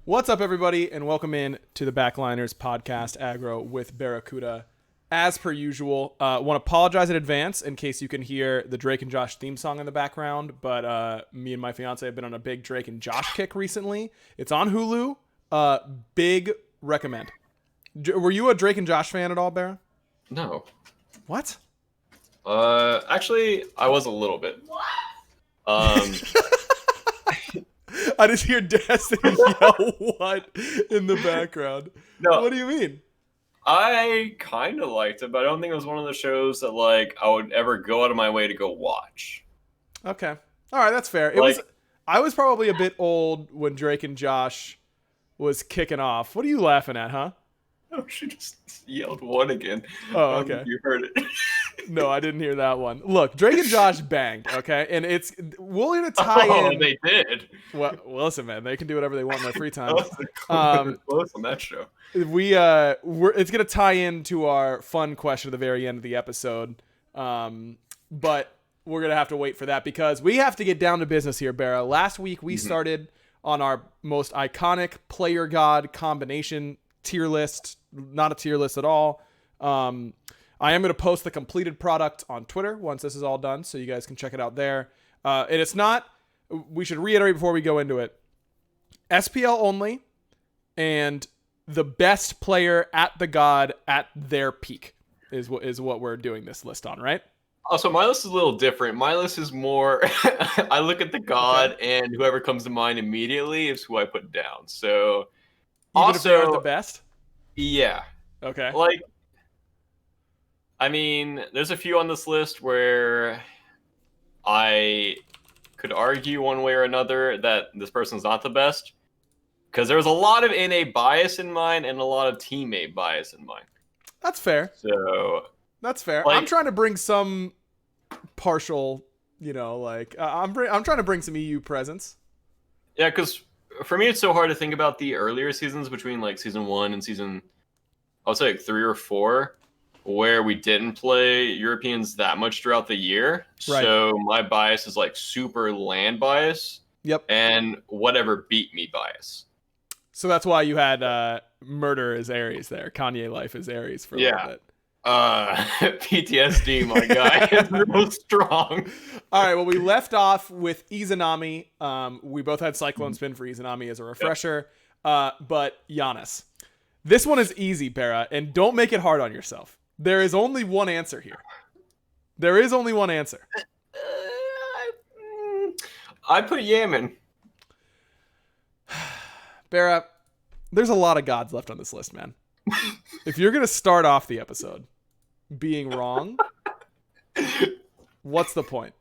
What's up, everybody, and welcome in to the Backliners podcast, Aggro with BaRRaCCuDDa. As per usual, want to apologize in advance in case you can hear the Drake and Josh theme song in the background, but me and my fiance have been on a big Drake and Josh kick recently. It's on Hulu. Big recommend. Were you a Drake and Josh fan at all, Barra? No. What? Actually, I was a little bit. I just hear Destiny yell "what" in the background. No. What do you mean? I kind of liked it, but I don't think it was one of the shows that I would ever go out of my way to go watch. Okay. All right, that's fair. I was probably a bit old when Drake and Josh was kicking off. What are you laughing at, huh? Oh, she just yelled "one" again. Oh, okay. You heard it. No, I didn't hear that one. Look, Drake and Josh banged, okay? And we're going to tie in. Oh, they did. Well, listen, man, they can do whatever they want in their free time. Close on that show. It's going to tie into our fun question at the very end of the episode. But we're going to have to wait for that because we have to get down to business here, Barra. Last week, we started on our most iconic player god combination tier list. Not a tier list at all. I am going to post the completed product on Twitter once this is all done, so you guys can check it out there. And it's not, we should reiterate before we go into it, SPL only, and the best player at the god at their peak is what we're doing this list on, right? Also, my list is a little different. My list is more, I look at the god, and whoever comes to mind immediately is who I put down. So, Even if they aren't the best? Yeah. Okay. I mean, there's a few on this list where I could argue one way or another that this person's not the best. Because there was a lot of NA bias in mine and a lot of teammate bias in mine. That's fair. So that's fair. I'm trying to bring some partial, I'm trying to bring some EU presence. Yeah, because for me, it's so hard to think about the earlier seasons between season 1 and season, I would say 3 or 4. Where we didn't play Europeans that much throughout the year. Right. So my bias is super land bias. Yep. And whatever beat me bias. So that's why you had Murder as Ares there. Kanye Life as Ares for a little bit. PTSD, my guy. It's real strong. All right, well, we left off with Izanami. We both had Cyclone Spin for Izanami as a refresher. Yep. But Giannis. This one is easy, Barra, and don't make it hard on yourself. There is only one answer here. There is only one answer. I put Yemen. Barra, there's a lot of gods left on this list, man. If you're going to start off the episode being wrong, what's the point?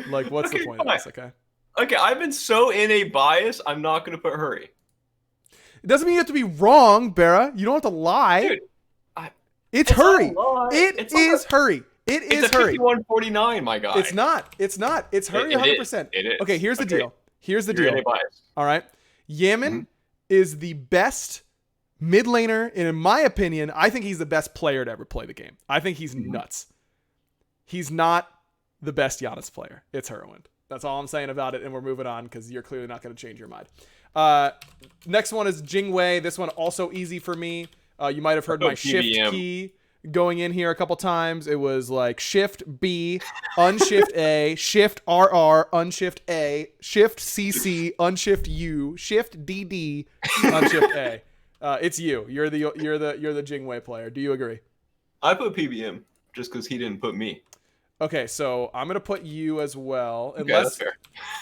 What's the point of this, okay? Okay, I've been so in a bias, I'm not going to put Hurry. It doesn't mean you have to be wrong, Barra. You don't have to lie. Dude. It's Hurry. It is Hurry. It is Hurry. 51-49, my guy. It's not. It's Hurry 100%. It is. Okay, here's the deal. Here's the deal. All right. Yemen is the best mid laner, and in my opinion, I think he's the best player to ever play the game. I think he's nuts. He's not the best Giannis player. It's Heroin. That's all I'm saying about it, and we're moving on because you're clearly not going to change your mind. Next one is Jingwei. This one also easy for me. You might have heard my shift key going in here a couple times. It was shift B, unshift A, shift RR, unshift A, shift CC, unshift U, shift DD, unshift A. It's you. You're the Jingwei player. Do you agree? I put PBM just because he didn't put me. Okay, so I'm gonna put you as well. That's fair.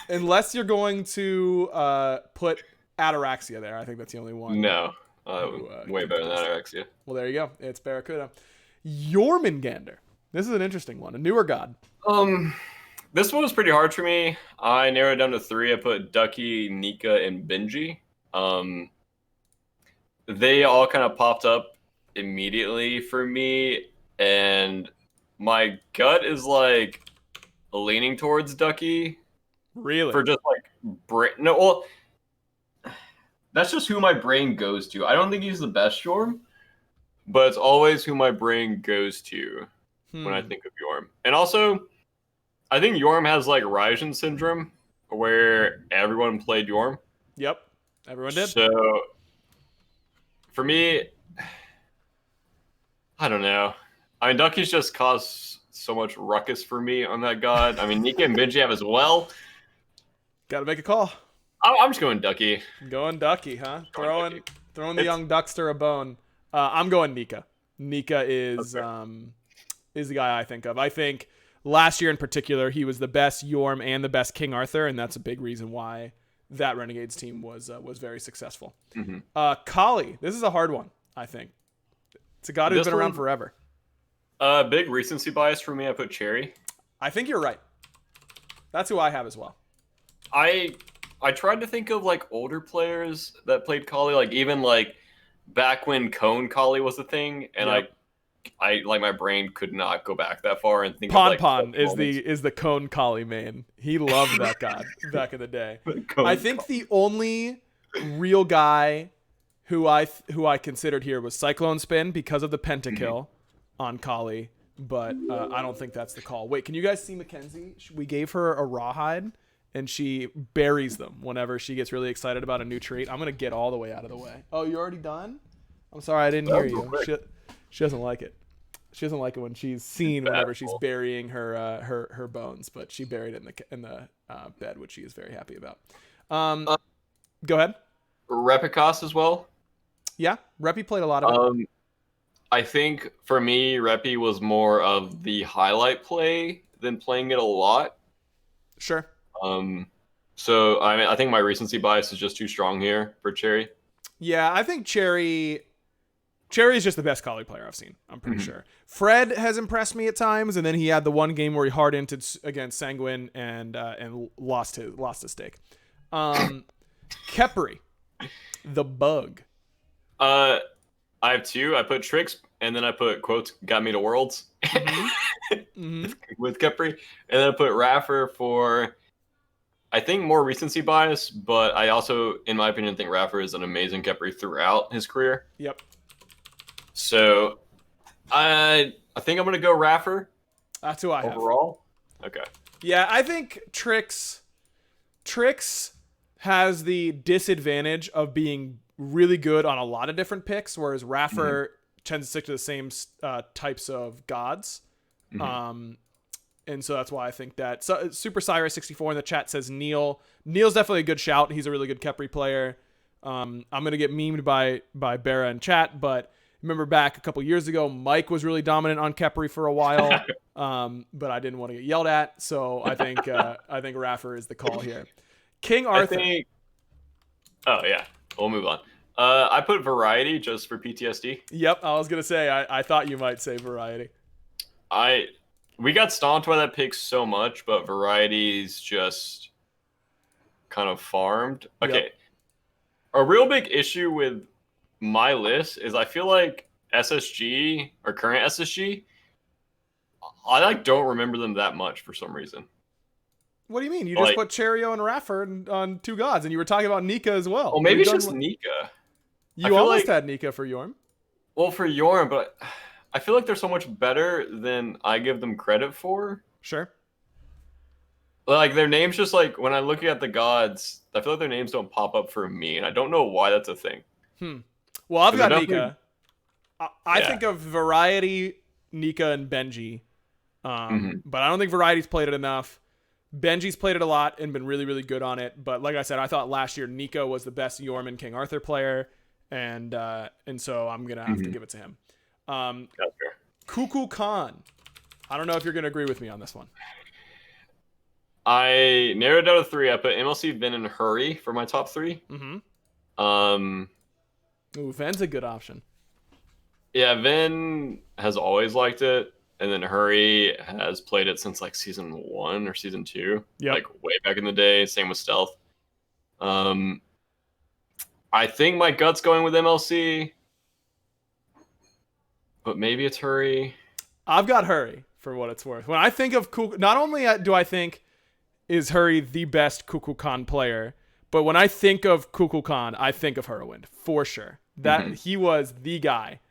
Unless you're going to put Ataraxia there. I think that's the only one. No. Way better than Aggro. Well, there you go. It's BaRRaCCuDDa. Jormungandr. This is an interesting one. A newer god. This one was pretty hard for me. I narrowed it down to 3. I put Ducky, Nika, and Benji. They all kind of popped up immediately for me, and my gut is leaning towards Ducky. Really? For just that's just who my brain goes to. I don't think he's the best Yorm, but it's always who my brain goes to when I think of Yorm. And also, I think Yorm has Reijin syndrome, where everyone played Yorm. Yep. Everyone did. So, for me, I don't know. I mean, Ducky's just caused so much ruckus for me on that god. I mean, Nika and Benji have as well. Got to make a call. I'm just going Ducky. Going Ducky, huh? Throwing the young Duckster a bone. I'm going Nika. Nika is the guy I think of. I think last year in particular, he was the best Yorm and the best King Arthur, and that's a big reason why that Renegades team was very successful. Kali, this is a hard one, I think. It's a god who's been around forever. Big recency bias for me. I put Cherry. I think you're right. That's who I have as well. I tried to think of like older players that played Kali, like even like back when Cone Kali was a thing, and I like my brain could not go back that far and think Pon of Pon is the Cone Kali main. He loved that god back in the day. I think the only real guy who I considered here was Cyclone Spin because of the pentakill on Kali, but I don't think that's the call. Wait, can you guys see Mackenzie? We gave her a rawhide, and she buries them whenever she gets really excited about a new trait. I'm gonna get all the way out of the way. Oh, you already done? I'm sorry, I didn't hear you. She doesn't like it. She doesn't like it when she's seen whenever she's burying her bones, but she buried it in the bed, which she is very happy about. Go ahead. Repicos as well. Yeah, Reppy played a lot of it. I think for me, Reppy was more of the highlight play than playing it a lot. Sure. So I mean, I think my recency bias is just too strong here for Cherry. Yeah, I think Cherry is just the best Kali player I've seen. I'm pretty sure. Fred has impressed me at times, and then he had the one game where he hard entered against Sanguine and lost his stake. Khepri, the bug. I have two. I put Tricks, and then I put quotes got me to Worlds with Khepri, and then I put Raffer for I think more recency bias, but I also, in my opinion, think Raffer is an amazing Khepri throughout his career. Yep. So I think I'm gonna go Raffer. That's who I have. Overall. Okay. Yeah, I think Tricks has the disadvantage of being really good on a lot of different picks, whereas Raffer tends to stick to the same types of gods. And so that's why I think that. So, Super Cyrus 64 in the chat says Neil. Neil's definitely a good shout. He's a really good Khepri player. I'm going to get memed by BaRRA in chat, but remember back a couple years ago, Mike was really dominant on Khepri for a while, but I didn't want to get yelled at, so I think Raffer is the call here. King Arthur. Oh, yeah. We'll move on. I put Variety just for PTSD. Yep, I was going to say, I thought you might say Variety. We got stomped by that pick so much, but Variety's just kind of farmed. Okay. Yep. A real big issue with my list is I feel like SSG or current SSG, I don't remember them that much for some reason. What do you mean? You just put Cherio and Raffer on two gods, and you were talking about Nika as well. Well, maybe it's just Nika. You almost had Nika for Yorm. Well, for Yorm, but I feel like they're so much better than I give them credit for. Sure. Like, their names just, like, when I look at the gods, I feel like their names don't pop up for me, and I don't know why that's a thing. Well, I've got Nika. I think of Variety, Nika, and Benji. But I don't think Variety's played it enough. Benji's played it a lot and been really, really good on it. But like I said, I thought last year Nika was the best Yorm and King Arthur player. And so I'm going to have to give it to him. That's fair. Cuckoo Khan. I don't know if you're going to agree with me on this one. I narrowed down to three. I put MLC, Vin, and Hurry for my top three. Ooh, Ven's a good option. Yeah, Vin has always liked it. And then Hurry has played it since like season 1 or season 2. Yep. Like way back in the day. Same with Stealth. I think my gut's going with MLC. But maybe it's Hurry. I've got Hurry for what it's worth. When I think of Cuckoo, not only do I think is Hurry the best Cuckoo Khan player, but when I think of Cuckoo Khan, I think of Hurwind for sure. That he was the guy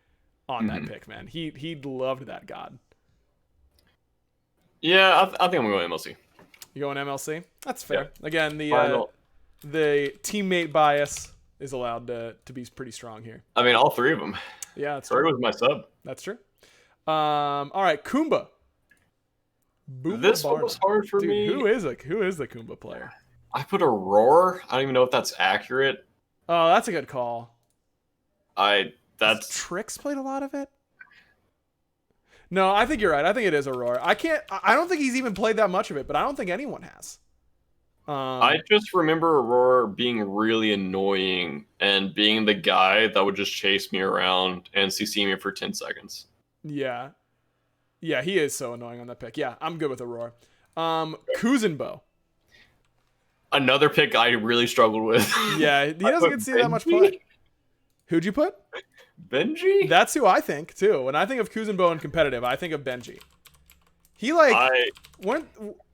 on that pick, man. He loved that god. Yeah, I think I'm going MLC. You going MLC? That's fair. Yeah. Again, the teammate bias is allowed to be pretty strong here. I mean, all 3 of them. Yeah, that's true. Was my sub. That's true. All right, Kumba. This one was hard for me. Who is the Kumba player? I put a Roar. I don't even know if that's accurate. Oh, that's a good call. That's Trix played a lot of it. No, I think you're right. I think it is a Roar. I don't think he's even played that much of it, but I don't think anyone has. I just remember Aurora being really annoying and being the guy that would just chase me around and CC me for 10 seconds. Yeah. Yeah, he is so annoying on that pick. Yeah, I'm good with Aurora. Kuzenbo. Another pick I really struggled with. Yeah, he doesn't get to see that much play. Who'd you put? Benji? That's who I think, too. When I think of Kuzenbo in competitive, I think of Benji. He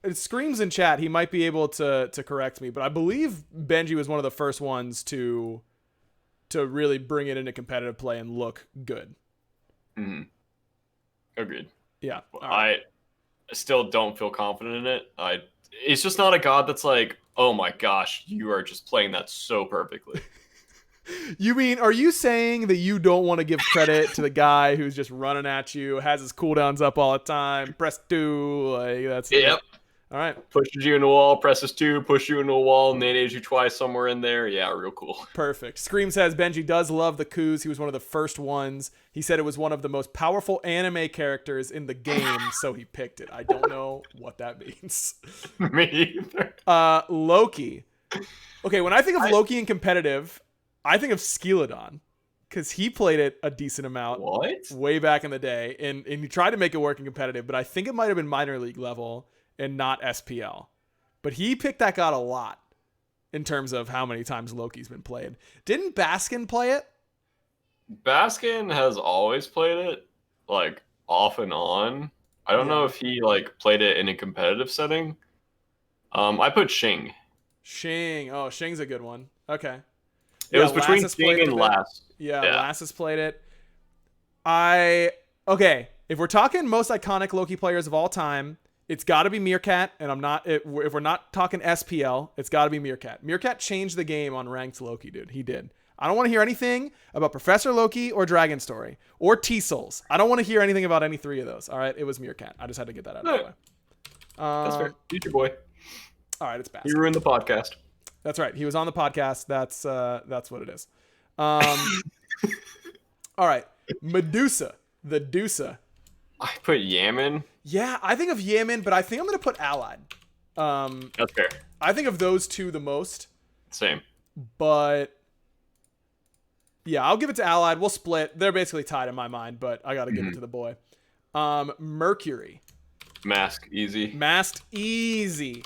it screams in chat, he might be able to correct me, but I believe Benji was one of the first ones to really bring it into competitive play and look good. Mm-hmm. Agreed. Yeah. I still don't feel confident in it. It's just not a god that's like, oh my gosh, you are just playing that so perfectly. Are you saying that you don't want to give credit to the guy who's just running at you, has his cooldowns up all the time, press 2, like that's Yep. All right. Pushes you into a wall, presses 2, push you into a wall, nades you twice somewhere in there. Yeah, real cool. Perfect. Scream says Benji does love the Kuz. He was one of the first ones. He said it was one of the most powerful anime characters in the game, so he picked it. I don't know what that means. Me either. Loki. Okay, when I think of Loki in competitive, I think of Skeledon, because he played it a decent amount way back in the day, and he tried to make it work in competitive, but I think it might have been minor league level and not SPL. But he picked that god a lot in terms of how many times Loki's been played. Didn't Baskin play it? Baskin has always played it, like, off and on. I don't know if he, like, played it in a competitive setting. I put Shing. Oh, Shing's a good one. Okay. It was between Shing and Lass. Yeah, Lass has played it. Okay, if we're talking most iconic Loki players of all time, it's got to be Meerkat, and if we're not talking SPL, it's got to be Meerkat. Meerkat changed the game on ranked Loki, dude. He did. I don't want to hear anything about Professor Loki or Dragon Story or T-Souls. I don't want to hear anything about any 3 of those. All right, it was Meerkat. I just had to get that out of the way. That's fair. Future boy. All right, it's Baskin. You ruined the podcast. That's right. He was on the podcast. That's what it is. All right. Medusa. The Dusa. I put Yaman. Yeah, I think of Yaman, but I think I'm going to put Allied. That's fair. I think of those 2 the most. Same. But yeah, I'll give it to Allied. We'll split. They're basically tied in my mind, but I got to give it to the boy. Mercury. Mask. Easy. Masked. Easy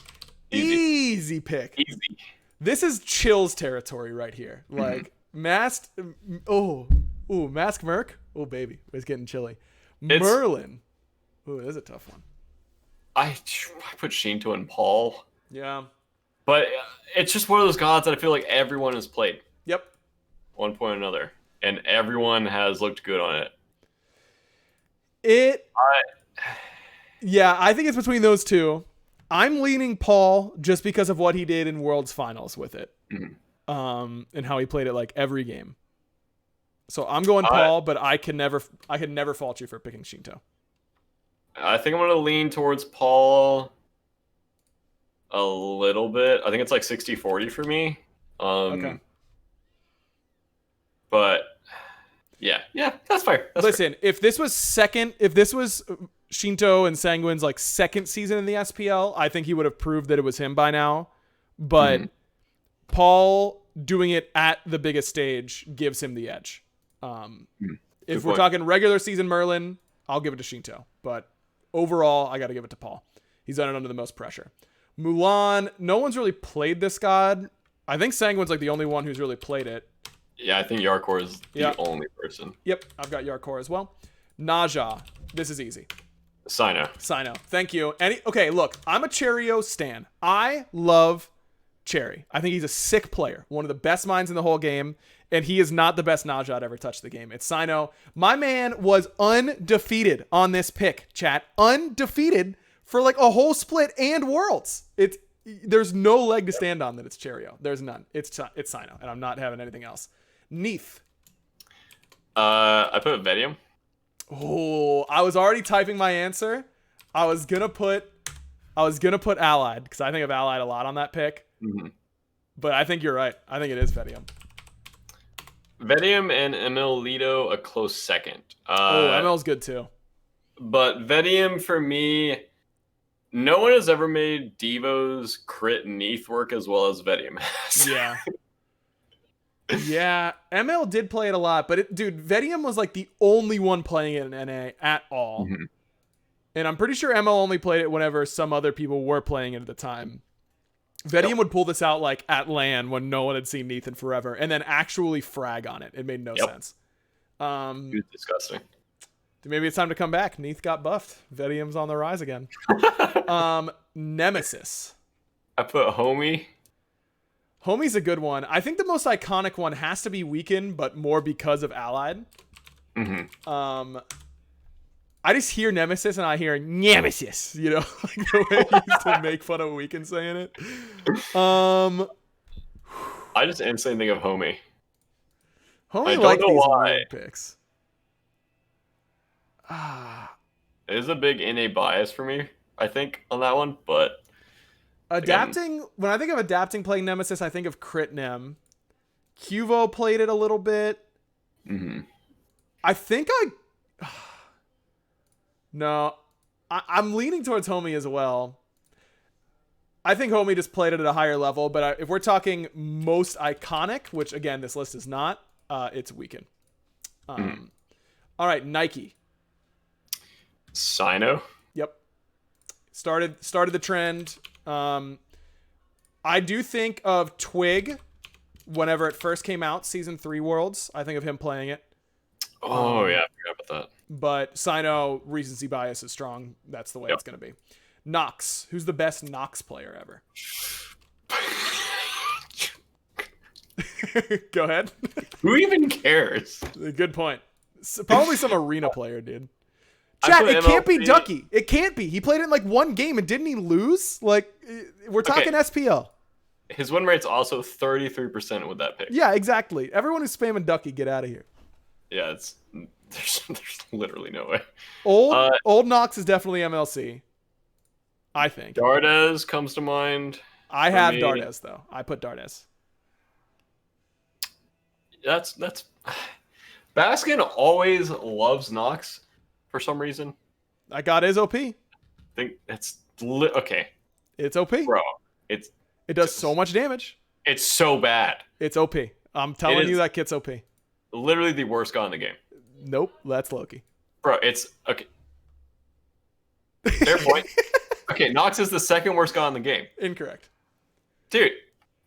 pick. Easy. This is Chills territory right here. Like, Masked. Mask Merc. Oh, baby. It's getting chilly. Merlin. Ooh, that's a tough one. I put Shinto and Paul. Yeah. But it's just one of those gods that I feel like everyone has played. Yep. One point or another. And everyone has looked good on it. Yeah, I think it's between those 2. I'm leaning Paul just because of what he did in Worlds Finals with it. Mm-hmm. And how he played it like every game. So I'm going Paul, but I could never fault you for picking Shinto. I think I'm going to lean towards Paul a little bit. I think it's like 60-40 for me. Okay. But yeah, that's fair. Listen, fair. If this was Shinto and Sanguine's like second season in the SPL, I think he would have proved that it was him by now. But Paul doing it at the biggest stage gives him the edge. If we're talking regular season Merlin, I'll give it to Shinto. But overall, I got to give it to Paul. He's done it under the most pressure. Mulan, no one's really played this god. I think Sanguine's like the only one who's really played it. Yeah, I think Yarkor is the only person. Yep, I've got Yarkor as well. Naja, this is easy. Sino. Thank you. Okay, look, I'm a Cheerio stan. I love Cherry. I think he's a sick player. One of the best minds in the whole game. And he is not the best Naja to ever touch the game. It's Sino. My man was undefeated on this pick, chat. Undefeated for like a whole split and Worlds. there's no leg to stand on that it's Cheerio. There's none. It's Sino, and I'm not having anything else. Neath. I put Vedium. Oh, I was already typing my answer. I was gonna put Allied because I think of Allied a lot on that pick. Mm-hmm. But I think you're right. I think it is Vedium. Vedium and Emilito a close second. ML's good too. But Vedium for me, no one has ever made Devo's crit Neath work as well as Vedium has. Yeah. Yeah, ML did play it a lot, but dude, Vedium was like the only one playing it in NA at all. Mm-hmm. And I'm pretty sure ML only played it whenever some other people were playing it at the time. Vedium would pull this out like at LAN when no one had seen Neath in forever, and then actually frag on it. It made no sense. It was disgusting. Maybe it's time to come back. Neath got buffed. Vedium's on the rise again. Nemesis. I put Homie. Homie's a good one. I think the most iconic one has to be Weaken, but more because of Allied. Mm-hmm. I just hear Nemesis and I hear Nemesis, you know, like the way he used to make fun of Weaken saying it. I just instantly think of Homie. Homie I don't like know these why. weird picks. It is a big NA bias for me, I think, on that one, but adapting, when I think of adapting playing Nemesis, I think of Crit Nem. Cuvo played it a little bit. Mm-hmm. I think I'm leaning towards Homie as well. I think Homie just played it at a higher level, but if we're talking most iconic, which again, this list is not, it's Weaken. All right, Nike. Sino. Yep. Started the trend. I do think of Twig whenever it first came out, Season 3 Worlds. I think of him playing it. Oh, yeah, I forgot about that. But Sino, recency bias is strong. That's the way it's going to be. Nox. Who's the best Nox player ever? Go ahead. Who even cares? Good point. Probably some arena player, dude. Chat, it can't be Ducky. It can't be. He played it in like one game and didn't he lose? Like, we're talking SPL. His win rate's also 33% with that pick. Yeah, exactly. Everyone who's spamming Ducky, get out of here. Yeah, there's literally no way. Old Nox is definitely MLC. I think. Dardes comes to mind. I have Dardes though. I put Dardes. That's Baskin always loves Nox for some reason. That god is OP. I think it's okay. It's OP. Bro, it does so much damage. It's so bad. It's OP. I'm telling you that kit's OP. Literally the worst god in the game. Nope, that's Loki. Bro, it's okay. Fair point. Okay, Nox is the second worst god in the game. Incorrect. Dude,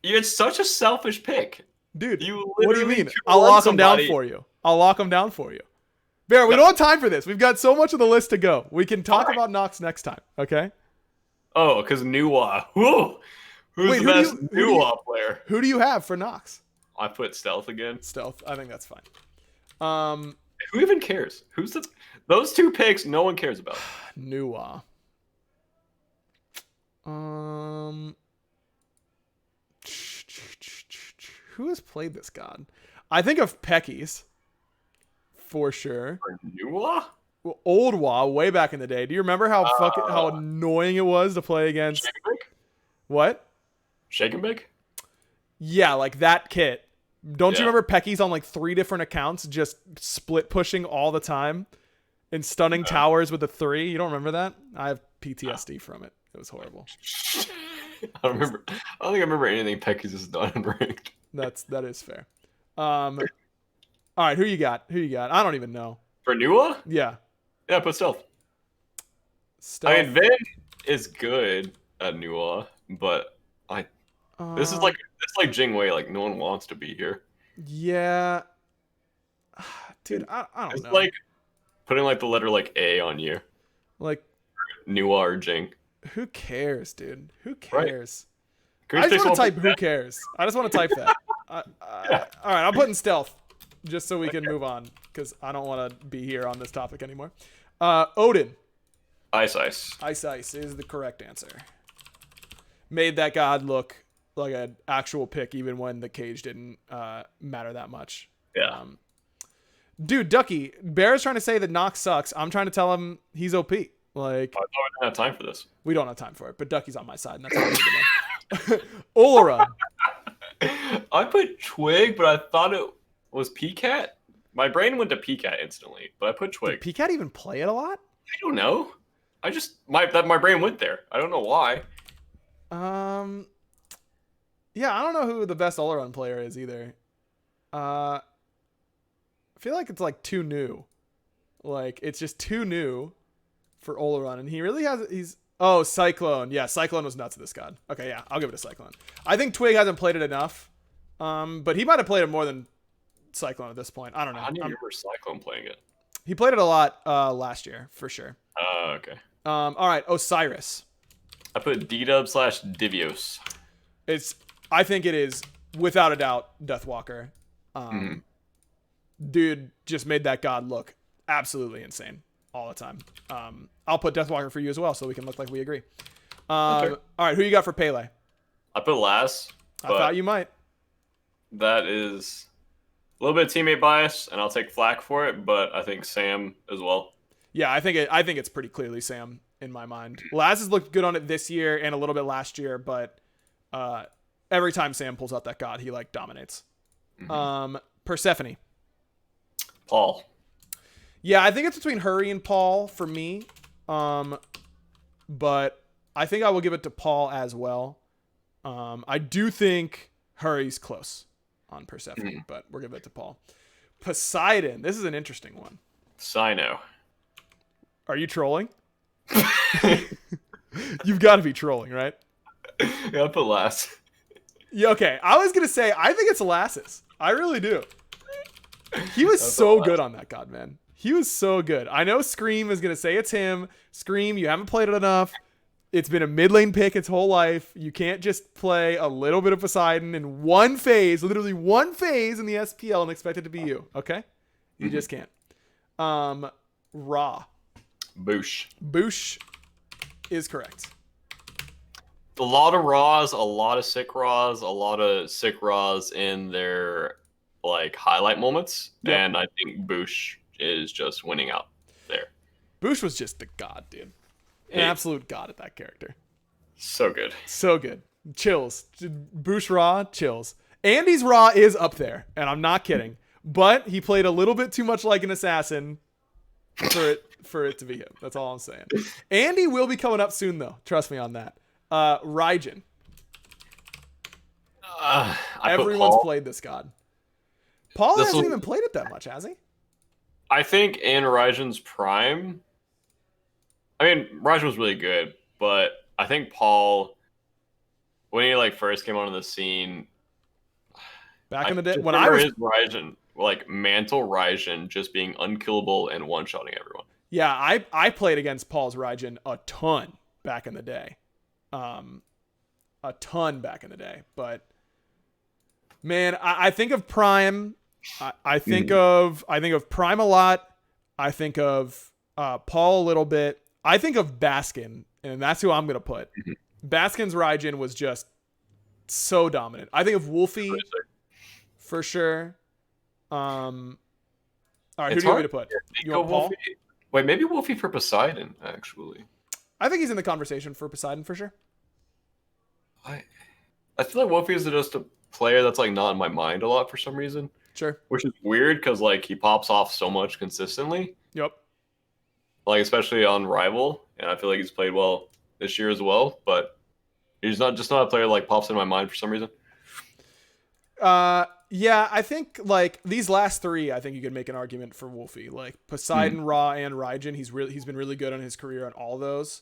it's such a selfish pick. Dude, what do you mean? I'll lock him down for you. Bear, we don't have time for this. We've got so much of the list to go. We can talk about Nox next time, okay? Oh, because Nuwa. Whoa. Who's the best Nuwa player? Who do you have for Nox? I put Stealth again. Stealth. I think that's fine. Who even cares? Those two picks no one cares about. Nuwa. Who has played this god? I think of Peckies. For sure. For Nuwa? Well, old Wa, way back in the day. Do you remember how annoying it was to play against? Shake and Bake? What? Shake and Bake? Yeah, like that kit. Don't you remember Peckies on like 3 different accounts just split pushing all the time and stunning towers with a 3? You don't remember that? I have PTSD from it. It was horrible. I don't think I remember anything Peckies has done in ranked. That is fair. All right, who you got? I don't even know. For Nuwa? Yeah. Yeah, put Stealth. I mean, Vin is good at Nuwa, but this is like Jingwei. Like no one wants to be here. Yeah, dude, I don't know. It's like putting like the letter like A on you, like Nuwa or Jing. Who cares, dude? Who cares? Right. I just want to type "Who cares." I just want to type that. All right, I'm putting Stealth just so we can move on because I don't want to be here on this topic anymore. Odin. Ice. Ice is the correct answer. made that god look like an actual pick, even when the cage didn't matter that much. Yeah. Dude, Ducky, Bear is trying to say that Nox sucks. I'm trying to tell him he's OP. Like, I don't have time for this. We don't have time for it, but Ducky's on my side, and that's all I need to know. Olera. I put Twig, but I thought it was PCAT. My brain went to PCAT instantly, but I put Twig. Did PCAT even play it a lot? I don't know. I just my brain went there. I don't know why. Yeah, I don't know who the best Oleron player is either. I feel like it's like too new. Like it's just too new for Oleron, and he really has. Cyclone. Yeah, Cyclone was nuts to this god. Okay, yeah, I'll give it a Cyclone. I think Twig hasn't played it enough, but he might have played it more than Cyclone at this point. I don't know. I didn't remember Cyclone playing it. He played it a lot last year for sure. Okay. All right, Osiris. I put D-Dub/Divios. I think it is without a doubt Deathwalker. Dude just made that god look absolutely insane all the time. I'll put Deathwalker for you as well, so we can look like we agree. Okay. All right, who you got for Pele? I put Lass. I thought you might. That is a little bit of teammate bias, and I'll take flack for it, but I think Sam as well. Yeah, I think it's pretty clearly Sam in my mind. Laz has looked good on it this year and a little bit last year, but every time Sam pulls out that god, he like dominates. Persephone. Paul. Yeah, I think it's between Hurry and Paul for me. But I think I will give it to Paul as well. I do think Hurry's close on Persephone, but we're giving it to Paul. Poseidon. This is an interesting one. Sino. Are you trolling? You've got to be trolling, right? Yeah, I put Lass. Yeah, okay. I was going to say, I think it's Lassus. I really do. He was so good on that god, man. He was so good. I know Scream is going to say it's him. Scream, you haven't played it enough. It's been a mid lane pick its whole life. You can't just play a little bit of Poseidon in one phase, literally one phase in the SPL and expect it to be you. Okay? You just can't. Ra. Boosh. Boosh is correct. A lot of Raws, a lot of sick Raws, a lot of sick Raws in their like highlight moments. Yep. And I think Boosh is just winning out there. Boosh was just the god, dude. An absolute god at that character. So good. So good. Chills. Boosh Ra, chills. Andy's Ra is up there, and I'm not kidding. But he played a little bit too much like an assassin for it to be him. That's all I'm saying. Andy will be coming up soon, though. Trust me on that. Reijin. Everyone's played this god. Paul hasn't even played it that much, has he? I think in Raijin's prime, I mean, Raijin was really good, but I think Paul, when he like first came onto the scene, back in the day, when I was his Raijin, like Mantle Raijin, just being unkillable and one-shotting everyone. Yeah, I played against Paul's Reijin a ton back in the day. A ton back in the day. But man, I think of Prime. I think of Prime a lot. I think of Paul a little bit. I think of Baskin, and that's who I'm gonna put. Baskin's Reijin was just so dominant. I think of Wolfie for sure. All right, who do you want me to put? You want Paul? Wolfie. Wait, maybe Wolfie for Poseidon, actually. I think he's in the conversation for Poseidon for sure. I feel like Wolfie is just a player that's like not in my mind a lot for some reason. Sure. Which is weird because like he pops off so much consistently. Yep. Like especially on Rival, and I feel like he's played well this year as well. But he's not a player that like pops in my mind for some reason. Yeah, I think like these last three, I think you could make an argument for Wolfie. Like Poseidon, Ra, and Reijin. He's been really good on his career on all those.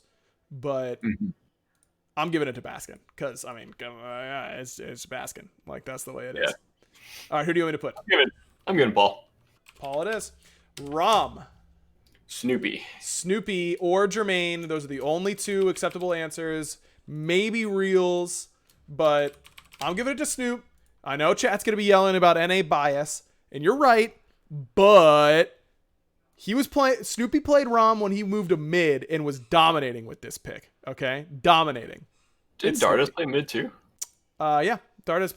But I'm giving it to Baskin because I mean, it's Baskin. Like that's the way it is. All right, who do you want me to put? I'm giving Paul. Paul it is. Rom. Snoopy or Jermaine. Those are the only two acceptable answers. Maybe Reels, but I'm giving it to Snoop. I know chat's going to be yelling about NA bias, and you're right, but Snoopy played Rom when he moved to mid and was dominating with this pick, okay? Dominating. Did Dardas play mid too? Yeah. Dardas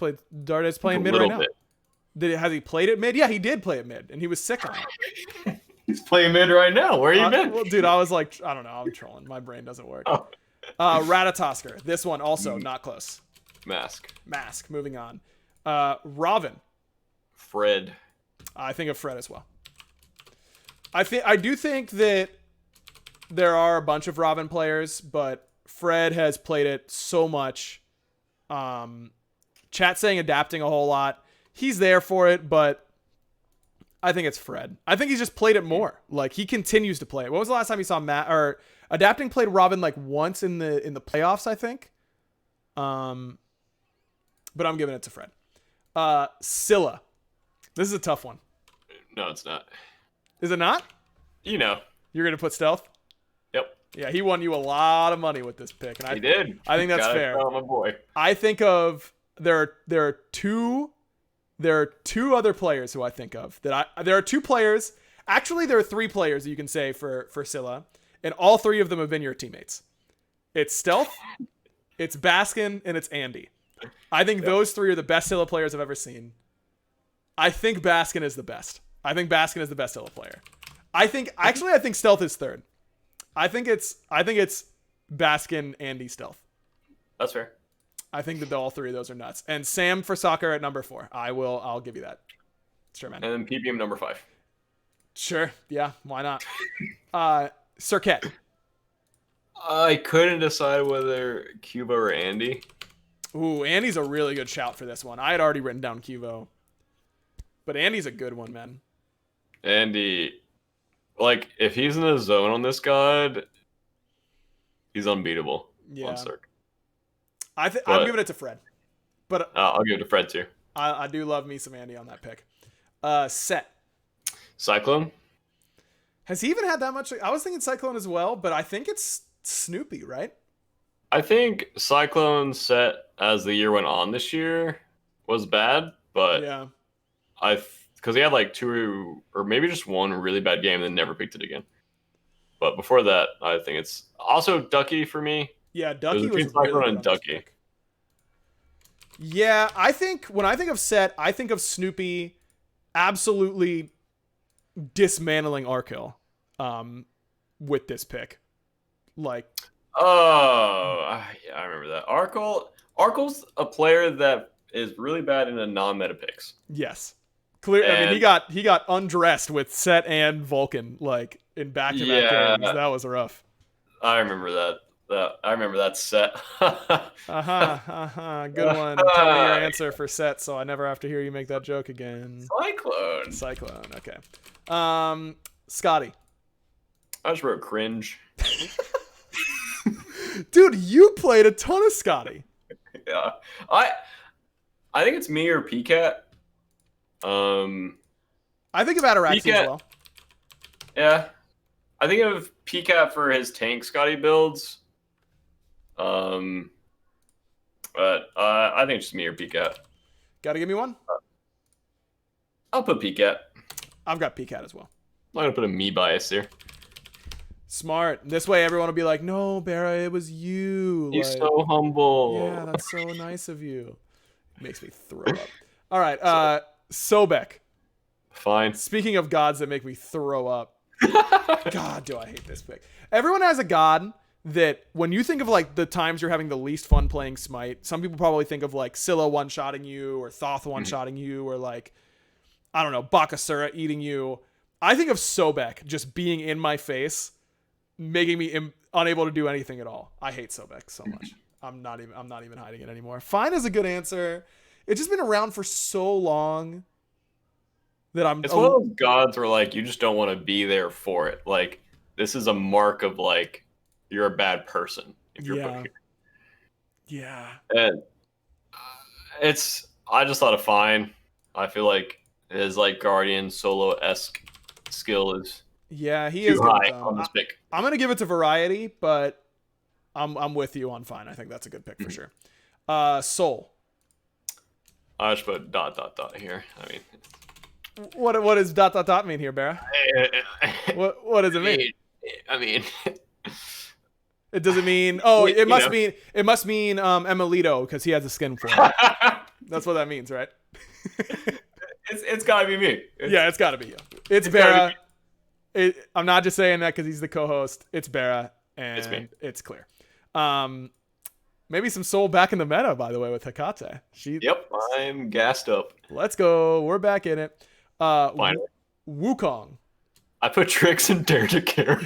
playing mid right now. Has he played it mid? Yeah, he did play it mid, and he was sick on it. He's playing mid right now. Where you been? Well, dude, I was like, I don't know. I'm trolling. My brain doesn't work. Oh. Ratatoskr. This one also not close. Mask. Moving on. Robin. Fred. I think of Fred as well. I do think that there are a bunch of Robin players, but Fred has played it so much. Chat saying adapting a whole lot. He's there for it, but I think it's Fred. I think he's just played it more. Like, he continues to play it. When was the last time you saw adapting played Robin like once in the playoffs, I think. But I'm giving it to Fred. Scylla. This is a tough one. No, it's not. Is it not? You know. You're going to put Stealth? Yep. Yeah, he won you a lot of money with this pick. And he did. I think that's fair. My boy. I think of there are two other players who I think of there are two players. Actually, there are three players that you can say for Scylla, and all three of them have been your teammates. It's Stealth, it's Baskin, and it's Andy. I think those three are the best Scylla players I've ever seen. I think Baskin is the best. I think Baskin is the best Scylla player. I think Stealth is third. I think it's Baskin, Andy, Stealth. That's fair. I think that all three of those are nuts. And Sam for soccer at number 4. I'll give you that. Sure, man. And then PPM number 5. Sure. Yeah. Why not? Circuit. I couldn't decide whether Cubo or Andy. Ooh, Andy's a really good shout for this one. I had already written down Cubo. But Andy's a good one, man. Andy, like, if he's in the zone on this god, he's unbeatable. Yeah. On Cirque. I'm giving it to Fred. But I'll give it to Fred, too. I do love me some Andy on that pick. Set. Cyclone? Has he even had that much? I was thinking Cyclone as well, but I think it's Snoopy, right? I think Cyclone set as the year went on this year was bad, but yeah, because he had like 2 or maybe just 1 really bad game and then never picked it again. But before that, I think it's also Ducky for me. Yeah, Ducky was Cyclone really and Ducky. Yeah, I think when I think of Set, I think of Snoopy absolutely dismantling Arkell with this pick. Like, oh, yeah, I remember that. Arkell's a player that is really bad in a non-meta picks. Yes. Clear. I mean, he got undressed with Set and Vulcan like in back-to-back games. That was rough. I remember that. I remember that Set. Good one. Tell me your answer for Set, so I never have to hear you make that joke again. Cyclone. Okay. Scotty. I just wrote cringe. Dude, you played a ton of Scotty. Yeah. I think it's me or PCAT. I think of BaRRaCCuDDa as well. Yeah. I think of PCAT for his tank Scotty builds. But I think it's just me or PCAT. Gotta give me one? I'll put PCAT. I've got PCAT as well. I'm gonna put a me bias here. Smart. This way everyone will be like, no, Barra, it was you. He's so humble. Yeah, that's so nice of you. It makes me throw up. All right, Sobek. Fine. Speaking of gods that make me throw up. God, do I hate this pick. Everyone has a god that when you think of like the times you're having the least fun playing Smite, some people probably think of like Scylla one-shotting you or Thoth one-shotting you or like, I don't know, Bakasura eating you. I think of Sobek just being in my face, making me unable to do anything at all. I hate Sobek so much. I'm not even hiding it anymore. Fine is a good answer. It's just been around for so long that It's one of those gods where like you just don't want to be there for it. Like this is a mark of like you're a bad person if you're put here. Yeah. And I just thought it fine. I feel like his like Guardian solo-esque skill is he is too high on this pick. I'm gonna give it to variety, but I'm with you on fine. I think that's a good pick for sure. Soul. I just put ... here. I mean, what does ... mean here, Barra? What does it mean? I mean, It doesn't mean. Oh, it must mean. It must mean Emilito because he has a skin for it. That's what that means, right? It's gotta be me. It's gotta be you. It's BaRRA. I'm not just saying that because he's the co-host. It's BaRRa, and it's clear. Maybe some soul back in the meta, by the way, with Hecate. Yep, I'm gassed up. Let's go. We're back in it. Finally. Wukong. I put Tricks and Dare to Care.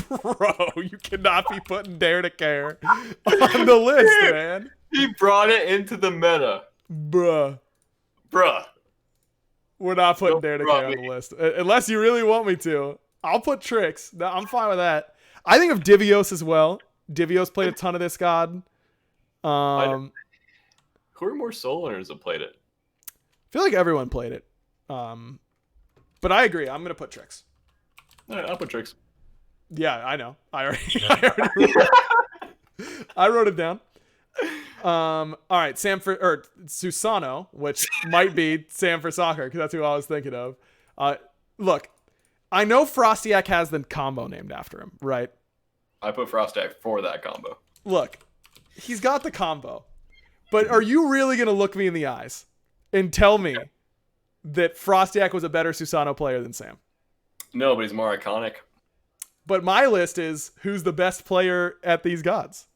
Bro, you cannot be putting Dare to Care on the list, man. He brought it into the meta. Bruh. We're not putting Dare to Care on the list. Unless you really want me to. I'll put Tricks. I'm fine with that. I think of Divios as well. Divios played a ton of this god. Who are more soul owners that played it? I feel like everyone played it. But I agree. I'm going to put Tricks. All right, I'll put Tricks. Yeah, I know. I wrote it down. All right, Susano, which might be Sam for soccer because that's who I was thinking of. Look, I know Frostiak has the combo named after him, right? I put Frostiak for that combo. Look, he's got the combo, but are you really going to look me in the eyes and tell me that Frostiak was a better Susano player than Sam? No, but he's more iconic. But my list is who's the best player at these gods.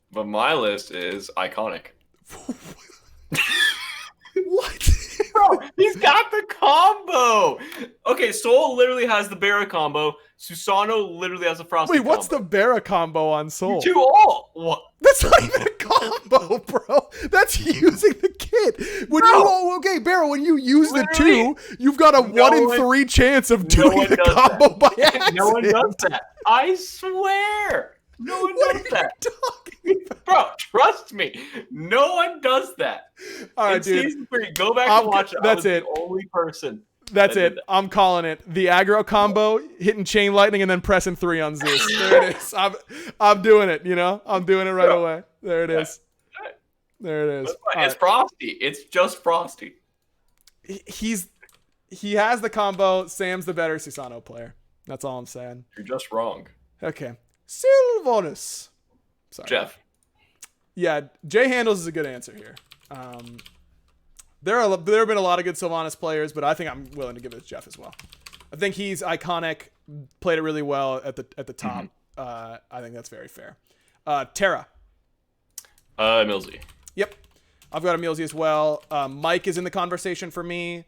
But my list is iconic. What? Bro, he's got the combo. Okay, Soul literally has the BaRRa combo. Susano literally has a Frosty combo. Wait, what's the BaRRa combo on Soul? You do all. What? That's not even a combo, bro. That's using the kit. BaRRa, when you use literally, the 2, you've got a 1 in 3 chance of doing the combo by accident. No one does that. I swear. No one does that. Bro, trust me. No one does that. All right, in dude. Season 3, go back and watch it. That's it. The only person. That's it. I'm calling it. The aggro combo, hitting chain lightning and then pressing 3 on Zeus. There it is. I'm doing it, you know? I'm doing it right away. There it is. There it is. It's Frosty. It's just Frosty. He has the combo. Sam's the better Susano player. That's all I'm saying. You're just wrong. Okay. Sylvanus. Sorry. Jeff. Yeah, Jay Handles is a good answer here. There have been a lot of good Sylvanus players, but I think I'm willing to give it to Jeff as well. I think he's iconic, played it really well at the top. I think that's very fair. Terra. Millsy. Yep. I've got a Millsy as well. Mike is in the conversation for me.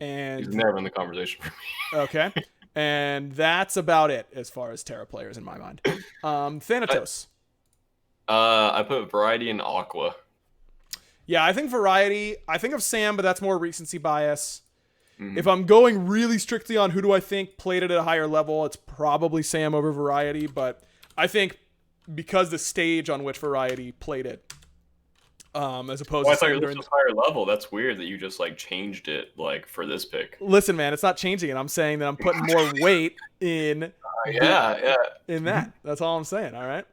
And he's never in the conversation for me. Okay. And that's about it as far as Terra players in my mind. Thanatos. I put Variety and Aqua. Yeah, I think Variety. I think of Sam, but that's more recency bias. If I'm going really strictly on who do I think played it at a higher level, it's probably Sam over Variety. But I think because the stage on which Variety played it, as opposed to I thought your list was higher level. That's weird that you just like changed it like for this pick. Listen, man, it's not changing it. I'm saying that I'm putting more weight in. In that. That's all I'm saying. All right.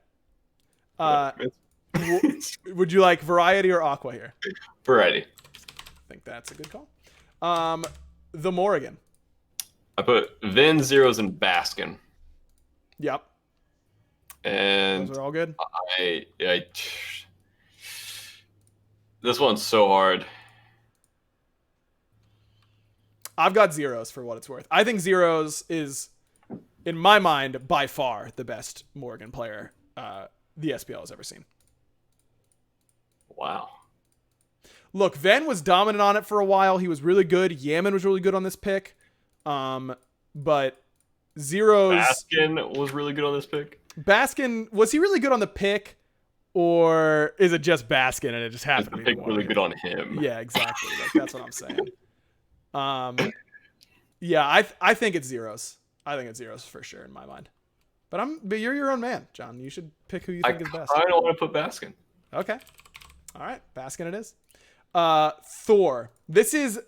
Would you like Variety or Aqua here? Variety. I think that's a good call. The Morrigan. I put Vin, Zeros, and Baskin. Yep. And those are all good. This one's so hard. I've got Zeros for what it's worth. I think Zeros is, in my mind, by far the best Morrigan player the SPL has ever seen. Wow. Look, Ven was dominant on it for a while. He was really good. Yaman was really good on this pick. But Zeros... Baskin was really good on this pick. Baskin, was he really good on the pick? Or is it just Baskin and it just happened to be pick really good on him? Yeah, exactly. That's what I'm saying. Yeah, I think it's Zeros. I think it's Zeros for sure in my mind. But you're your own man, John. You should pick who you think is best. I don't want to put Baskin. Okay. All right, Baskin it is. Thor. This is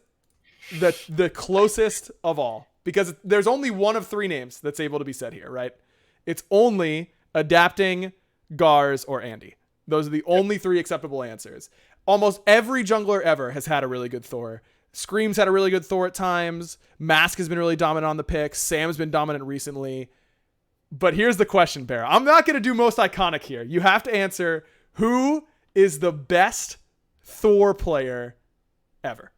the closest of all because there's only one of 3 names that's able to be said here, right? It's only adapting, Gars, or Andy. Those are the only 3 acceptable answers. Almost every jungler ever has had a really good Thor. Scream's had a really good Thor at times. Mask has been really dominant on the pick. Sam's been dominant recently. But here's the question, Bear. I'm not going to do most iconic here. You have to answer who is the best Thor player ever.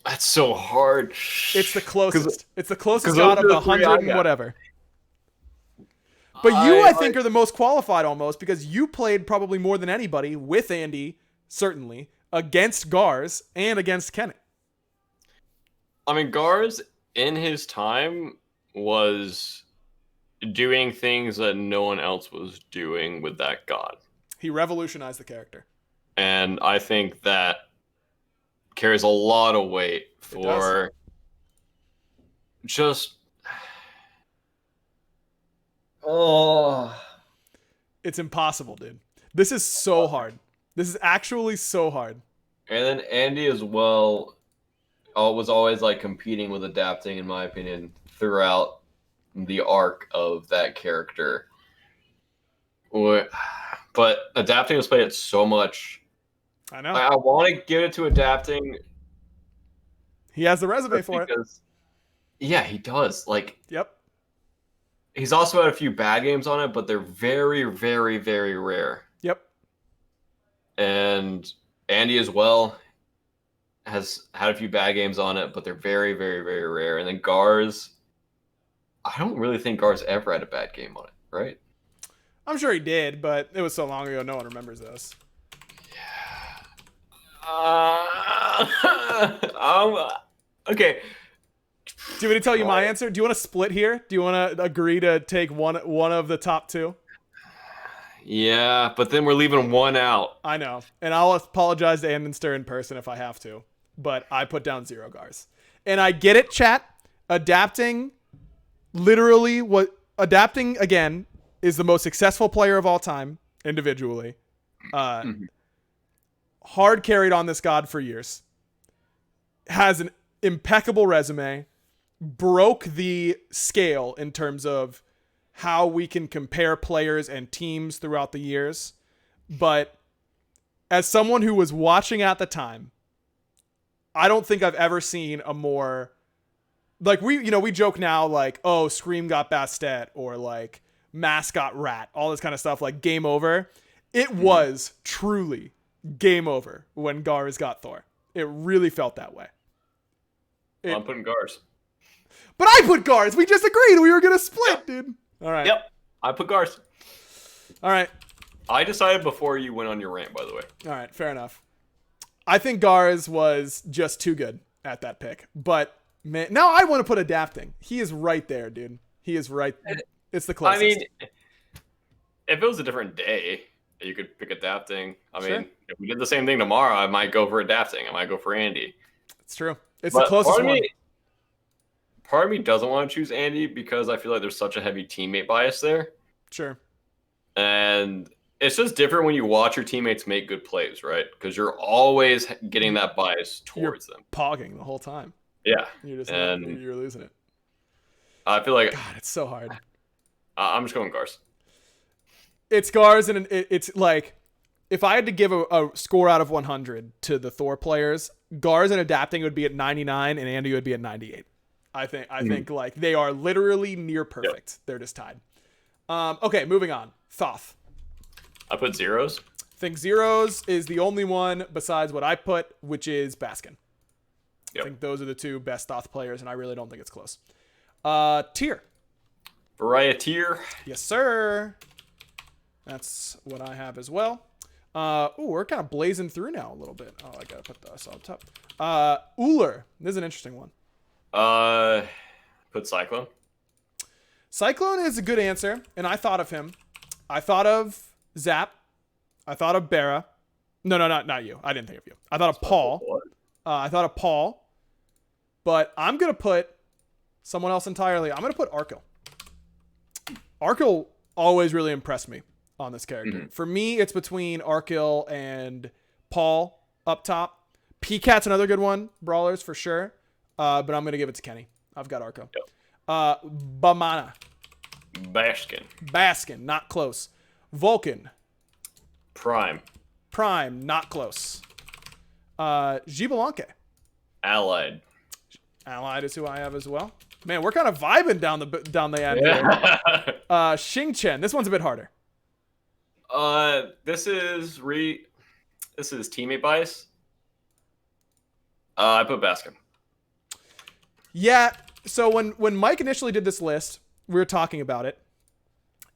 That's so hard. It's the closest. It's the closest god of the 100 and whatever. But I think, are the most qualified almost because you played probably more than anybody with Andy, certainly, against Gars and against Kenneth. I mean, Gars, in his time, was doing things that no one else was doing with that god. He revolutionized the character. And I think that carries a lot of weight for just... Oh. It's impossible, dude. This is so hard. This is actually so hard. And then Andy as well was always like competing with adapting, in my opinion, throughout the arc of that character. But adapting was played so much. I know. I want to give it to adapting. He has the resume for it. Yeah, he does. Like, yep. He's also had a few bad games on it, but they're very, very, very rare. Yep. And Andy as well has had a few bad games on it, but they're very, very, very rare. And then Gars, I don't really think Gars ever had a bad game on it, right? I'm sure he did, but it was so long ago, no one remembers this. Okay. Do you want me to tell you my answer? Do you want to split here? Do you want to agree to take one of the top two? Yeah, but then we're leaving one out. I know. And I'll apologize to Andenster in person if I have to. But I put down 0 Gars. And I get it, chat. Adapting, again, is the most successful player of all time, individually. Hard carried on this god for years. Has an impeccable resume. Broke the scale in terms of how we can compare players and teams throughout the years. But as someone who was watching at the time, I don't think I've ever seen a more, like, we joke now, like, oh, Scream got Bastet, or like Mask got Rat, all this kind of stuff, like game over. It was truly game over when Gars got Thor. It really felt that way. I'm putting Gars. But I put Gars. We just agreed we were going to split, dude. All right. Yep. I put Gars. All right. I decided before you went on your rant, by the way. All right. Fair enough. I think Gars was just too good at that pick. But, man, now I want to put adapting. He is right there, dude. He is right. It's the closest. I mean, if it was a different day, you could pick adapting. I mean, if we did the same thing tomorrow, I might go for adapting. I might go for Andy. It's true. It's the closest one. Part of me doesn't want to choose Andy because I feel like there's such a heavy teammate bias there. Sure. And it's just different when you watch your teammates make good plays, right? Because you're always getting that bias towards them. Pogging the whole time. Yeah. You're losing it. I feel like... God, it's so hard. I'm just going Gars. It's Gars, and it's like, if I had to give a score out of 100 to the Thor players, Gars and adapting would be at 99, and Andy would be at 98. I think like they are literally near perfect. Yep. They're just tied. Okay, moving on. Thoth. I put Zeros. I think Zeros is the only one besides what I put, which is Baskin. Yep. I think those are the two best Thoth players, and I really don't think it's close. Tier. BaRRaCCuDDa. Yes, sir. That's what I have as well. We're kind of blazing through now a little bit. Oh, I gotta put this on top. Uller. This is an interesting one. Put Cyclone. Cyclone is a good answer, and I thought of him. I thought of Zap. I thought of BaRRA. No, not you. I didn't think of you. I thought of Paul. I thought of Paul. But I'm going to put someone else entirely. I'm going to put Arkil. Arkil always really impressed me on this character. Mm-hmm. For me, it's between Arkil and Paul up top. PCat's another good one. Brawlers for sure. But I'm going to give it to Kenny. I've got Arco. Yep. Bamana. Baskin. Not close. Vulcan. Prime. Not close. Gibelanke. Allied. Allied is who I have as well. Man, we're kind of vibing down the end here. Xingchen. This one's a bit harder. This is teammate bias. I put Baskin. Yeah. So when Mike initially did this list, we were talking about it,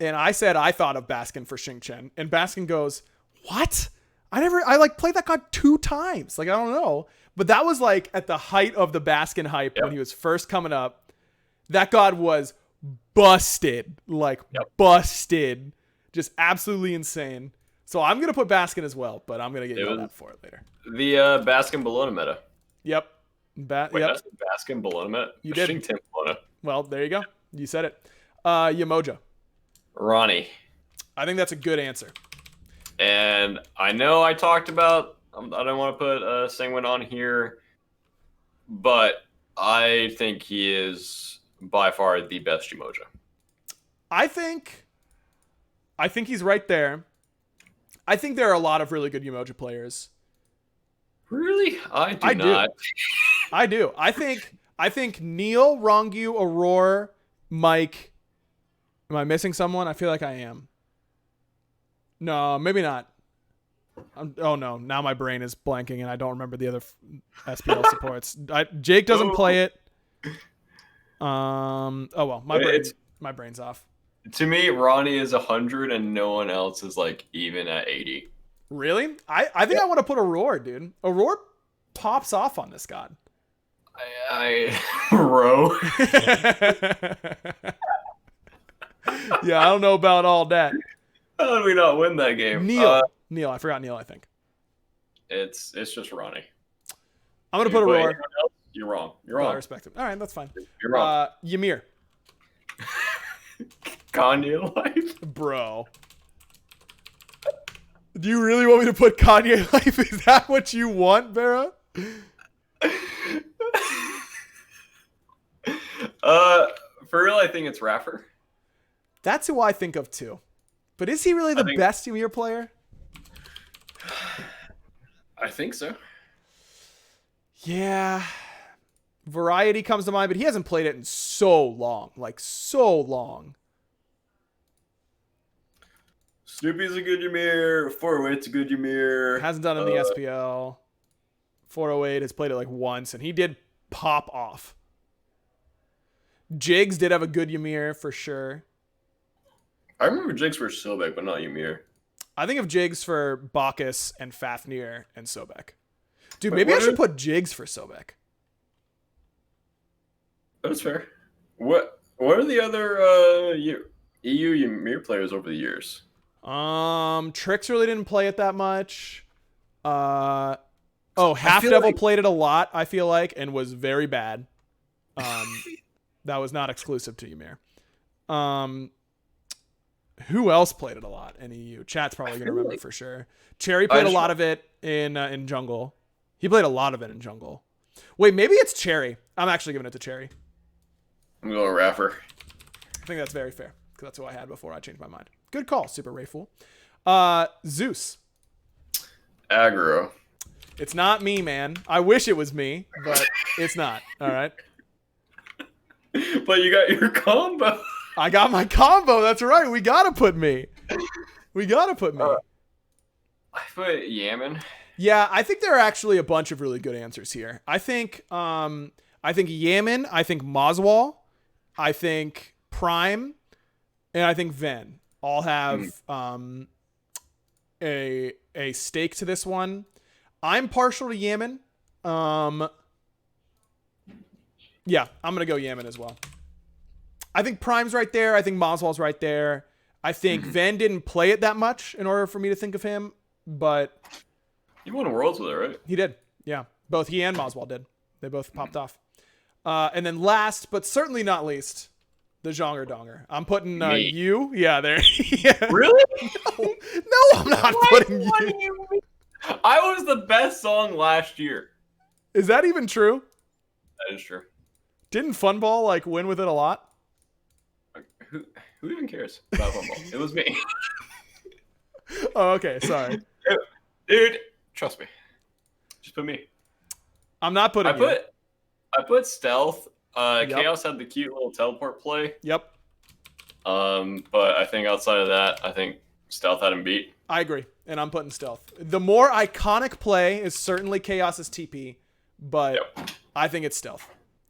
and I said I thought of Baskin for Xingchen, and Baskin goes, "What? I like played that god 2 times. Like I don't know." But that was like at the height of the Baskin hype when he was first coming up. That god was busted. Like busted. Just absolutely insane. So I'm going to put Baskin as well, but I'm going to get yelled at for it later. The Baskin Bologna meta. Yep. That's Baskin Bologna meta? You did. Xingchen Bologna. Well, there you go. You said it. Yamoja. Ronnie. I think that's a good answer. And I know I talked about, I don't want to put Sangwon on here, but I think he is by far the best Yamoja. I think he's right there. I think there are a lot of really good Yamoja players. Really? I do not. I do. I think Neil, Rongu, Aurora, Mike. Am I missing someone? I feel like I am. No, maybe not. Oh no, now my brain is blanking and I don't remember the other SPL supports. Jake doesn't play it. Oh well, my brain's off. To me, Ronnie is 100 and no one else is like even at 80. Really? I think I want to put Aurora, dude. Aurora pops off on this god. Row. Yeah, I don't know about all that. How did we not win that game? Neil, I forgot Neil, I think. It's just Ronnie. I'm gonna put Aurora. You're wrong. You're wrong. I respect him. All right, that's fine. You're wrong. Ymir. Kanye life, bro. Do you really want me to put Kanye life? Is that what you want, BaRRa? For real, I think it's Raffer. That's who I think of too. But is he really the best Ymir player? I think so. Yeah. Variety comes to mind, but he hasn't played it in so long. Like, so long. Snoopy's a good Ymir. 408's a good Ymir. Hasn't done it in the SPL. 408 has played it like once, and he did pop off. Jigs did have a good Ymir for sure. I remember Jigs for Sobek, but not Ymir. I think of Jigs for Bacchus and Fafnir and Sobek. Dude, maybe I should put Jigs for Sobek. That's fair. What are the other EU Ymir players over the years? Trix really didn't play it that much. Half Devil played it a lot, I feel like, and was very bad. That was not exclusive to Ymir. Who else played it a lot in EU? Chat's probably gonna remember for sure. Cherry played a lot of it in Jungle. He played a lot of it in Jungle. Wait, maybe it's Cherry. I'm actually giving it to Cherry. I'm going Raffer. I think that's very fair, because that's who I had before I changed my mind. Good call, Super Rayful. Zeus. Aggro. It's not me, man. I wish it was me, but it's not. All right. But you got your combo. I got my combo. That's right. We gotta put me. I put Yaman. Yeah, I think there are actually a bunch of really good answers here. I think Yaman. I think Moswall. I think Prime, and I think Ven all have a stake to this one. I'm partial to Yaman. Yeah, I'm gonna go Yaman as well. I think Prime's right there. I think Moswall's right there. I think Ven didn't play it that much in order for me to think of him, but he won Worlds with it, right? He did. Yeah, both he and Moswall did. They both popped off. And then last, but certainly not least, the Zhonger Donger. I'm putting you. Yeah, there. Yeah. Really? No, I'm not putting you. I was the best song last year. Is that even true? That is true. Didn't Funball like win with it a lot? Who even cares about Funball? It was me. Oh, okay. Sorry. Dude, trust me. Just put me. I'm not putting I put stealth. Yep. Chaos had the cute little teleport play. Yep. But I think outside of that, I think stealth had him beat. I agree, and I'm putting stealth. The more iconic play is certainly Chaos's TP, but I think it's stealth.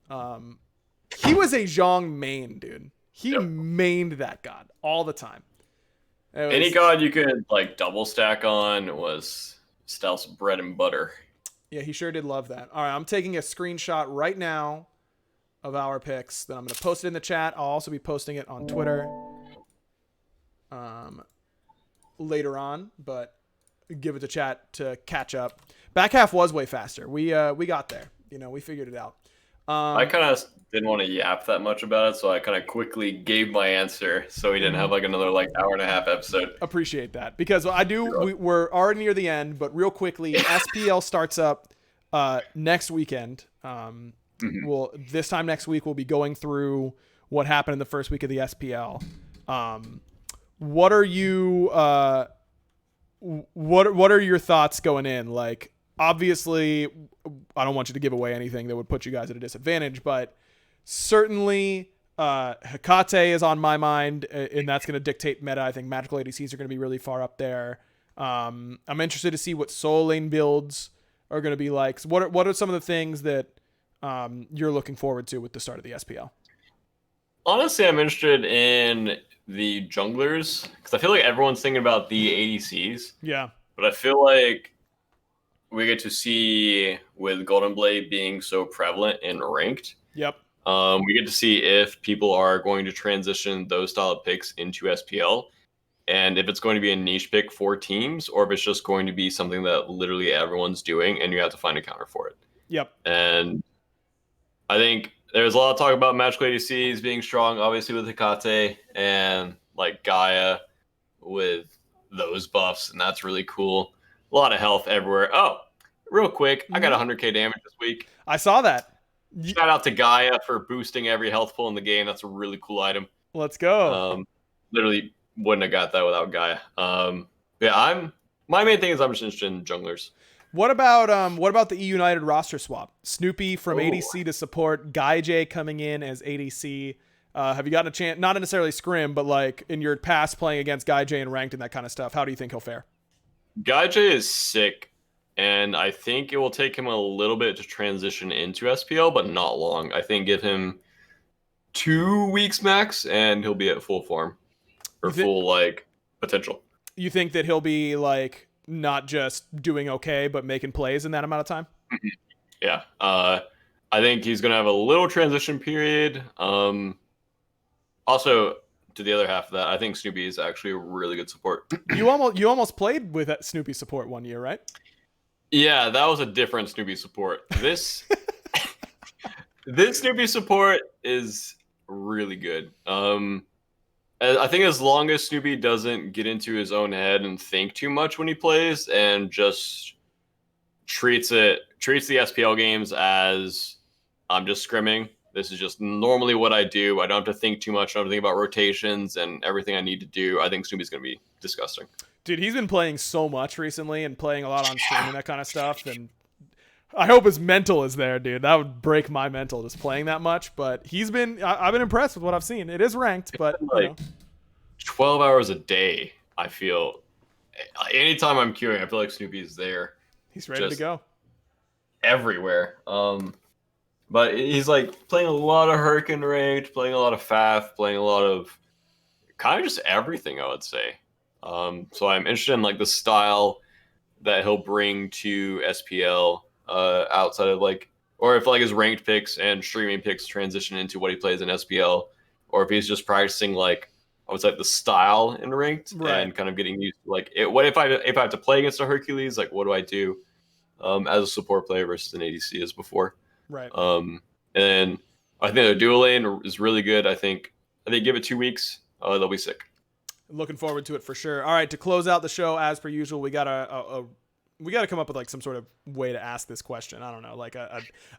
He was a Zhong main, dude. He mained that god all the time. Any god you could like double stack on was stealth's bread and butter. Yeah, he sure did love that. All right, I'm taking a screenshot right now of our picks. Then I'm going to post it in the chat. I'll also be posting it on Twitter later on, but give it to chat to catch up. Back half was way faster. We got there. You know, we figured it out. I kind of didn't want to yap that much about it, so I kind of quickly gave my answer so we didn't have like another like hour and a half episode. Appreciate that, because we're already near the end, but real quickly, SPL starts up next weekend. This time next week we'll be going through what happened in the first week of the SPL. What are you what are your thoughts going in? Like, obviously, I don't want you to give away anything that would put you guys at a disadvantage, but certainly Hecate is on my mind, and that's going to dictate meta. I think magical ADCs are going to be really far up there. I'm interested to see what soul lane builds are going to be like. So what are some of the things that you're looking forward to with the start of the SPL? Honestly, I'm interested in the junglers because I feel like everyone's thinking about the ADCs. Yeah. But I feel like we get to see, with Golden Blade being so prevalent in ranked, yep. We get to see if people are going to transition those style of picks into SPL, and if it's going to be a niche pick for teams, or if it's just going to be something that literally everyone's doing, and you have to find a counter for it. Yep. And I think there's a lot of talk about magical ADCs being strong, obviously with Hecate and like Gaia with those buffs, and that's really cool. A lot of health everywhere. Oh, real quick, I got 100k damage this week. I saw that. Shout out to Gaia for boosting every health pool in the game. That's a really cool item. Let's go. Literally wouldn't have got that without Gaia. My main thing is I'm just interested in junglers. What about the E United roster swap? Snoopy from ADC to support, Guy J coming in as ADC. Have you gotten a chance, not necessarily scrim, but like in your past playing against Guy J and ranked and that kind of stuff? How do you think he'll fare? Guy J is sick, and I think it will take him a little bit to transition into SPL, but not long. I think give him 2 weeks max, and he'll be at full form or full like potential. You think that he'll be like not just doing okay, but making plays in that amount of time? Yeah. I think he's going to have a little transition period. Also, to the other half of that, I think Snoopy is actually a really good support. You almost played with that Snoopy support one year, right? Yeah, that was a different Snoopy support. This Snoopy support is really good. I think as long as Snoopy doesn't get into his own head and think too much when he plays, and just treats the SPL games as I'm just scrimming. This is just normally what I do. I don't have to think too much. I don't have to think about rotations and everything I need to do. I think Snoopy's going to be disgusting. Dude, he's been playing so much recently and playing a lot on stream and that kind of stuff. And I hope his mental is there, dude. That would break my mental just playing that much. But I've been impressed with what I've seen. It is ranked, but like 12 hours a day, I feel. Anytime I'm queuing, I feel like Snoopy is there. He's ready to go. Everywhere. But he's like playing a lot of Hurricane Rage, playing a lot of FAF, playing a lot of kind of just everything, I would say. So I'm interested in like the style that he'll bring to SPL outside of like, or if like his ranked picks and streaming picks transition into what he plays in SPL, or if he's just practicing like, I would say the style in ranked and kind of getting used to like what if I have to play against a Hercules, like what do I do as a support player versus an ADC as before. Right. And I think the dual lane is really good. I think give it 2 weeks, they'll be sick. Looking forward to it for sure. All right, to close out the show, as per usual, we gotta come up with like some sort of way to ask this question. I don't know, like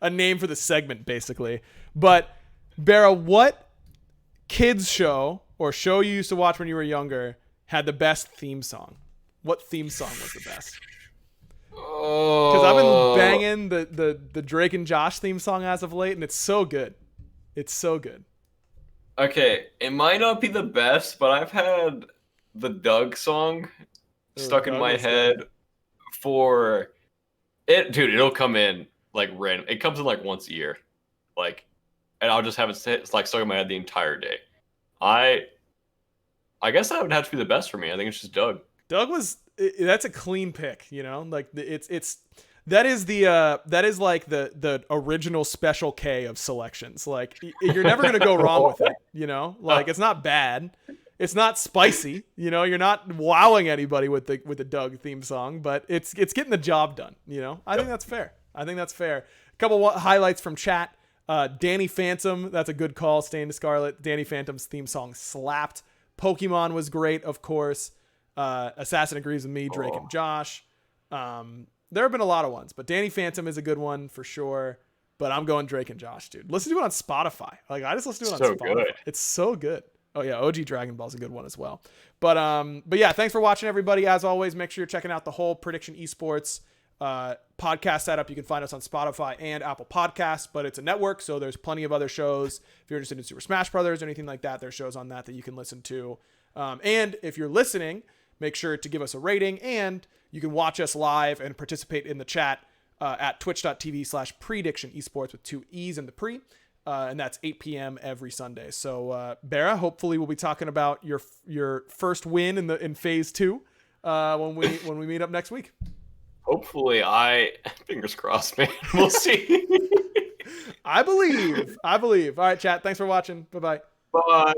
a name for the segment, basically. But BaRRa, what kids show or show you used to watch when you were younger had the best theme song? What theme song was the best? Because I've been banging the Drake and Josh theme song as of late, and it's so good. It's so good. Okay, it might not be the best, but I've had the Doug song stuck in my head for it. Dude, it'll come in like random. It comes in like once a year, like, and I'll just have it like stuck in my head the entire day. I guess that would have to be the best for me. I think it's just Doug. Doug that's a clean pick, you know? Like that is like the original Special K of selections. Like you're never going to go wrong with it, you know? Like it's not bad. It's not spicy, you know? You're not wowing anybody with the Doug theme song, but it's getting the job done, you know? I think that's fair. A couple highlights from chat. Danny Phantom, that's a good call. Staying to Scarlet. Danny Phantom's theme song slapped. Pokemon was great, of course. Assassin agrees with me. Drake and Josh. There have been a lot of ones, but Danny Phantom is a good one for sure. But I'm going Drake and Josh, dude. Listen to it on Spotify. Like I just listen to it on Spotify. Good. It's so good. Oh yeah, OG Dragon Ball's a good one as well. But yeah, thanks for watching, everybody. As always, make sure you're checking out the whole Prediction Esports podcast setup. You can find us on Spotify and Apple Podcasts, but it's a network, so there's plenty of other shows. If you're interested in Super Smash Brothers or anything like that, there's shows on that you can listen to. And if you're listening, make sure to give us a rating, and you can watch us live and participate in the chat at twitch.tv/Prediction Esports with 2 E's in the pre. And that's 8 p.m. every Sunday. So, Barra, hopefully we'll be talking about your first win in phase 2 when we meet up next week. Hopefully, fingers crossed, man. We'll see. I believe. All right, chat. Thanks for watching. Bye-bye. Bye.